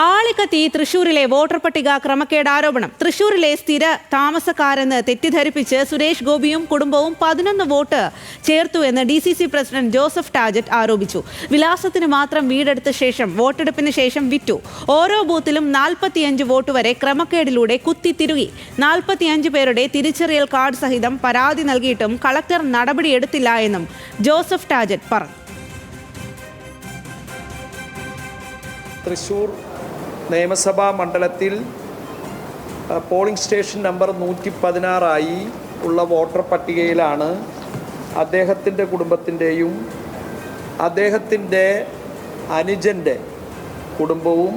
ആളിക്കത്തി തൃശൂരിലെ വോട്ടർ പട്ടിക ക്രമക്കേട് ആരോപണം. തൃശൂരിലെ സ്ഥിര താമസക്കാരെന്ന് തെറ്റിദ്ധരിപ്പിച്ച് സുരേഷ് ഗോപിയും കുടുംബവും 11 വോട്ട് ചേർത്തു എന്ന് DCC പ്രസിഡന്റ് ജോസഫ് ടാജറ്റ് ആരോപിച്ചു. വിലാസത്തിന് മാത്രം വീടെടുത്ത ശേഷം വോട്ടെടുപ്പിന് ശേഷം വിറ്റു. ഓരോ ബൂത്തിലും 45 വോട്ട് വരെ ക്രമക്കേടിലൂടെ കുത്തിത്തിരുകി. 45 പേരുടെ തിരിച്ചറിയൽ കാർഡ് സഹിതം പരാതി നൽകിയിട്ടും കളക്ടർ നടപടിയെടുത്തില്ല എന്നും ജോസഫ് ടാജറ്റ് പറഞ്ഞു. തൃശൂർ നിയമസഭാ മണ്ഡലത്തിൽ പോളിംഗ് സ്റ്റേഷൻ നമ്പർ 116 ഉള്ള വോട്ടർ പട്ടികയിലാണ് അദ്ദേഹത്തിൻ്റെ കുടുംബത്തിൻ്റെയും അദ്ദേഹത്തിൻ്റെ അനുജൻ്റെ കുടുംബവും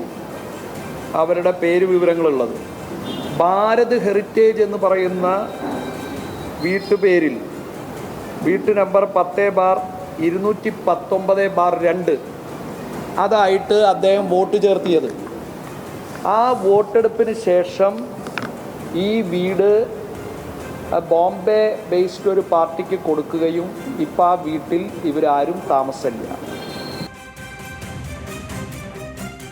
അവരുടെ പേര് വിവരങ്ങളുള്ളത്. ഭാരത് ഹെറിറ്റേജ് എന്ന് പറയുന്ന വീട്ടുപേരിൽ വീട്ടു നമ്പർ 10/219/2 അതായിട്ട് അദ്ദേഹം വോട്ട് ചേർത്തിയത്. ആ വോട്ടെടുപ്പിന് ശേഷം ഈ വീട് ബോംബെ ബേസ്ഡ് ഒരു പാർട്ടിക്ക് കൊടുക്കുകയും ഇപ്പോൾ ആ വീട്ടിൽ ഇവരാരും താമസമില്ല.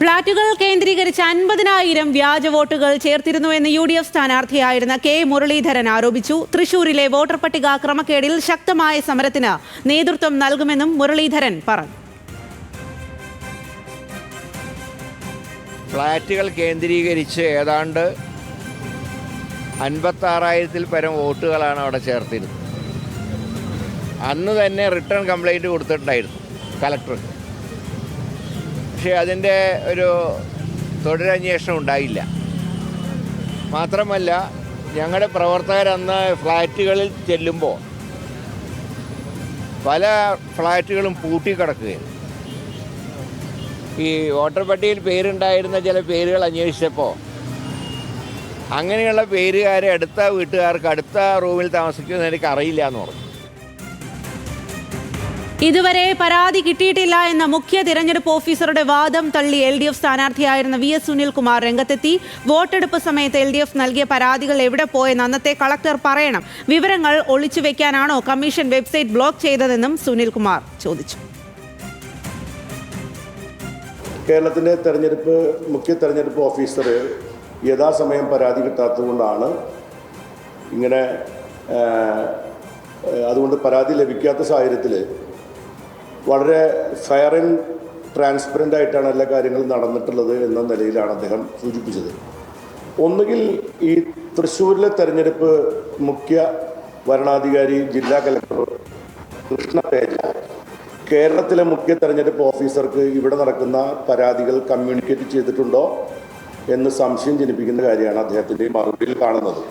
ഫ്ളാറ്റുകൾ കേന്ദ്രീകരിച്ച് 50,000 വ്യാജ വോട്ടുകൾ ചേർത്തിരുന്നുവെന്ന് UDF സ്ഥാനാർത്ഥിയായിരുന്ന K. മുരളീധരൻ ആരോപിച്ചു. തൃശൂരിലെ വോട്ടർ പട്ടിക ക്രമക്കേടിൽ ശക്തമായ സമരത്തിന് നേതൃത്വം നൽകുമെന്നും മുരളീധരൻ പറഞ്ഞു. ഫ്ളാറ്റുകൾ കേന്ദ്രീകരിച്ച് ഏതാണ്ട് 56,000-ൽ പരം വോട്ടുകളാണ് അവിടെ ചേർത്തിരുന്നത്. അന്ന് തന്നെ റിട്ടേൺ കംപ്ലൈൻറ്റ് കൊടുത്തിട്ടുണ്ടായിരുന്നു കളക്ടർക്ക്. പക്ഷേ അതിൻ്റെ ഒരു തുടരന്വേഷണം ഉണ്ടായില്ല. മാത്രമല്ല, ഞങ്ങളുടെ പ്രവർത്തകരന്ന് ഫ്ളാറ്റുകളിൽ ചെല്ലുമ്പോൾ പല ഫ്ളാറ്റുകളും പൂട്ടിക്കിടക്കുകയാണ്. ഈ വോട്ടർ പട്ടികയിൽ പേരുണ്ടായിരുന്ന ചില പേരുകൾ അന്വേഷിച്ചപ്പോൾ അങ്ങനെയുള്ള പേരുകാരെ അടുത്ത വീട്ടുകാർക്ക് അടുത്ത റൂമിൽ താമസിക്കുന്ന എനിക്ക് അറിയില്ല എന്ന് പറഞ്ഞു. ഇതുവരെ പരാതി കിട്ടിയിട്ടില്ല എന്ന മുഖ്യ തിരഞ്ഞെടുപ്പ് ഓഫീസറുടെ വാദം തള്ളി LDF സ്ഥാനാർത്ഥിയായിരുന്ന VS സുനിൽകുമാർ രംഗത്തെത്തി. വോട്ടെടുപ്പ് സമയത്ത് LDF നൽകിയ പരാതികൾ എവിടെ പോയെന്ന് അന്നത്തെ കളക്ടർ പറയണം. വിവരങ്ങൾ ഒളിച്ചു വെക്കാനാണോ കമ്മീഷൻ വെബ്സൈറ്റ് ബ്ലോക്ക് ചെയ്തതെന്നും സുനിൽകുമാർ ചോദിച്ചു. കേരളത്തിൻ്റെ മുഖ്യ തെരഞ്ഞെടുപ്പ് ഓഫീസർ യഥാസമയം പരാതി കിട്ടാത്തതുകൊണ്ടാണ് ഇങ്ങനെ അതുകൊണ്ട് പരാതി ലഭിക്കാത്ത സാഹചര്യത്തിൽ വളരെ ഫെയർ ആൻഡ് ട്രാൻസ്പെറൻ്റ് ആയിട്ടാണ് എല്ലാ കാര്യങ്ങളും നടന്നിട്ടുള്ളത് എന്ന നിലയിലാണ് അദ്ദേഹം സൂചിപ്പിച്ചത്. ഒന്നുകിൽ ഈ തൃശ്ശൂരിലെ തെരഞ്ഞെടുപ്പ് മുഖ്യ വരണാധികാരി ജില്ലാ കലക്ടർ കൃഷ്ണ തേജ കേരളത്തിലെ മുഖ്യ തെരഞ്ഞെടുപ്പ് ഓഫീസർക്ക് ഇവിടെ നടക്കുന്ന പരാതികൾ കമ്മ്യൂണിക്കേറ്റ് ചെയ്തിട്ടുണ്ടോ എന്ന് സംശയം ജനിപ്പിക്കുന്ന കാര്യമാണ് അദ്ദേഹത്തിൻ്റെ മറുപടിയിൽ കാണുന്നത്.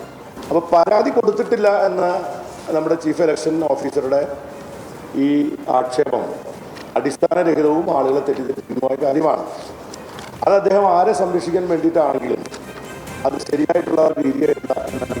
അപ്പോൾ പരാതി കൊടുത്തിട്ടില്ല എന്ന നമ്മുടെ ചീഫ് ഇലക്ഷൻ ഓഫീസറുടെ ഈ ആക്ഷേപം അടിസ്ഥാനരഹിതവും ആളുകളെ തെറ്റിദ്ധരിപ്പിക്കുന്നതുമായ കാര്യമാണ്. അത് അദ്ദേഹം ആരെ സംരക്ഷിക്കാൻ വേണ്ടിയിട്ടാണെങ്കിലും അത് ശരിയായിട്ടുള്ള രീതിയല്ല എന്നാണ്.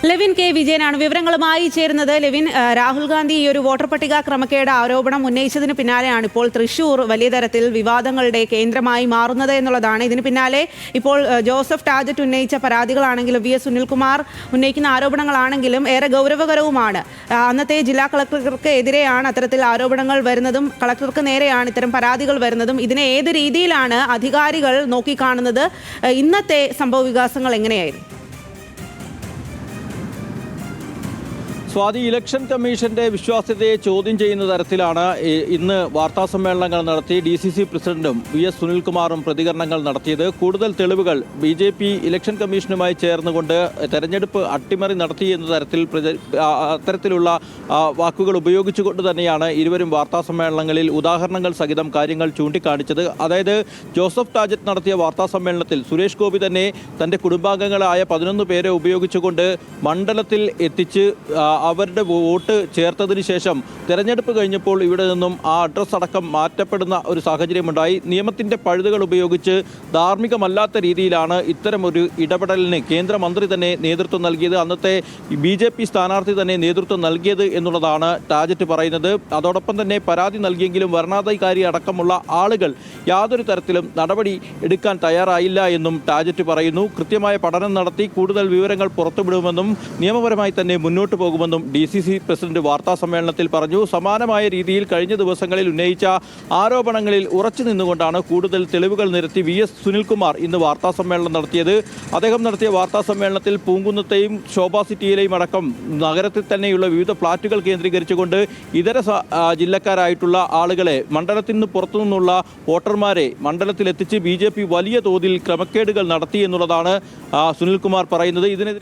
Levin K. വിജയനാണ് വിവരങ്ങളുമായി ചേരുന്നത്. ലെവിൻ, രാഹുൽ ഗാന്ധി ഈ ഒരു വോട്ടർ പട്ടിക ക്രമക്കേട് ആരോപണം ഉന്നയിച്ചതിന് പിന്നാലെയാണ് ഇപ്പോൾ തൃശൂർ വലിയ തരത്തിൽ വിവാദങ്ങളുടെ കേന്ദ്രമായി മാറുന്നത് എന്നുള്ളതാണ്. ഇതിന് പിന്നാലെ ഇപ്പോൾ ജോസഫ് ടാജറ്റ് ഉന്നയിച്ച പരാതികളാണെങ്കിലും VS സുനിൽകുമാർ ഉന്നയിക്കുന്ന ആരോപണങ്ങളാണെങ്കിലും ഏറെ ഗൗരവകരവുമാണ്. അന്നത്തെ ജില്ലാ കളക്ടർക്ക് എതിരെയാണ് അത്തരത്തിൽ ആരോപണങ്ങൾ വരുന്നതും കളക്ടർക്ക് നേരെയാണ് ഇത്തരം പരാതികൾ വരുന്നതും. ഇതിനെ ഏത് രീതിയിലാണ് അധികാരികൾ നോക്കിക്കാണുന്നത്? ഇന്നത്തെ സംഭവ വികാസങ്ങൾ എങ്ങനെയായിരുന്നു? സ്വാതി, ഇലക്ഷൻ കമ്മീഷന്റെ വിശ്വാസ്യതയെ ചോദ്യം ചെയ്യുന്ന തരത്തിലാണ് ഇന്ന് വാർത്താസമ്മേളനങ്ങൾ നടത്തി DCC പ്രസിഡന്റും VS സുനിൽകുമാറും പ്രതികരണങ്ങൾ നടത്തിയത്. കൂടുതൽ തെളിവുകൾ BJP ഇലക്ഷൻ കമ്മീഷനുമായി ചേർന്നുകൊണ്ട് തെരഞ്ഞെടുപ്പ് അട്ടിമറി നടത്തി എന്ന തരത്തിൽ അത്തരത്തിലുള്ള വാക്കുകൾ ഉപയോഗിച്ചുകൊണ്ട് തന്നെയാണ് ഇരുവരും വാർത്താസമ്മേളനങ്ങളിൽ ഉദാഹരണങ്ങൾ സഹിതം കാര്യങ്ങൾ ചൂണ്ടിക്കാണിച്ചത്. അതായത് ജോസഫ് ടാജറ്റ് നടത്തിയ വാർത്താസമ്മേളനത്തിൽ സുരേഷ് ഗോപി തന്നെ തൻ്റെ കുടുംബാംഗങ്ങളായ 11 പേരെ ഉപയോഗിച്ചുകൊണ്ട് മണ്ഡലത്തിൽ എത്തിച്ച് അവരുടെ വോട്ട് ചേർത്തതിന് ശേഷം തെരഞ്ഞെടുപ്പ് കഴിഞ്ഞപ്പോൾ ഇവിടെ നിന്നും ആ അഡ്രസ് അടക്കം മാറ്റപ്പെടുന്ന ഒരു സാഹചര്യമുണ്ടായി. നിയമത്തിൻ്റെ പഴുതുകൾ ഉപയോഗിച്ച് ധാർമ്മികമല്ലാത്ത രീതിയിലാണ് ഇത്തരമൊരു ഇടപെടലിന് കേന്ദ്രമന്ത്രി തന്നെ നേതൃത്വം നൽകിയത്, അന്നത്തെ BJP സ്ഥാനാർത്ഥി തന്നെ നേതൃത്വം നൽകിയത് എന്നുള്ളതാണ് ടാജറ്റ് പറയുന്നത്. അതോടൊപ്പം തന്നെ പരാതി നൽകിയെങ്കിലും വരണാധികാരി അടക്കമുള്ള ആളുകൾ യാതൊരു തരത്തിലും നടപടി എടുക്കാൻ തയ്യാറായില്ല എന്നും ടാജറ്റ് പറയുന്നു. കൃത്യമായ പഠനം നടത്തി കൂടുതൽ വിവരങ്ങൾ പുറത്തുവിടുമെന്നും നിയമപരമായി തന്നെ മുന്നോട്ട് പോകുമെന്നും എന്നും DCC പ്രസിഡന്റ് വാർത്താ സമ്മേളനത്തിൽ പറഞ്ഞു. സമാനമായ രീതിയിൽ കഴിഞ്ഞ ദിവസങ്ങളിൽ ഉന്നയിച്ച ആരോപണങ്ങളിൽ ഉറച്ചു നിന്നുകൊണ്ടാണ് കൂടുതൽ തെളിവുകൾ നിരത്തി VS സുനിൽകുമാർ ഇന്ന് വാർത്താ സമ്മേളനം നടത്തിയത്. അദ്ദേഹം നടത്തിയ വാർത്താ സമ്മേളനത്തിൽ പൂങ്കുന്നത്തെയും ശോഭാ സിറ്റിയിലെയും അടക്കം നഗരത്തിൽ തന്നെയുള്ള വിവിധ ഫ്ളാറ്റുകൾ കേന്ദ്രീകരിച്ചുകൊണ്ട് ഇതര ജില്ലക്കാരായിട്ടുള്ള ആളുകളെ, മണ്ഡലത്തിൽ നിന്ന് പുറത്തുനിന്നുള്ള വോട്ടർമാരെ മണ്ഡലത്തിലെത്തിച്ച് BJP വലിയ തോതിൽ ക്രമക്കേടുകൾ നടത്തി എന്നുള്ളതാണ് സുനിൽകുമാർ പറയുന്നത്. ഇതിനെതിരെ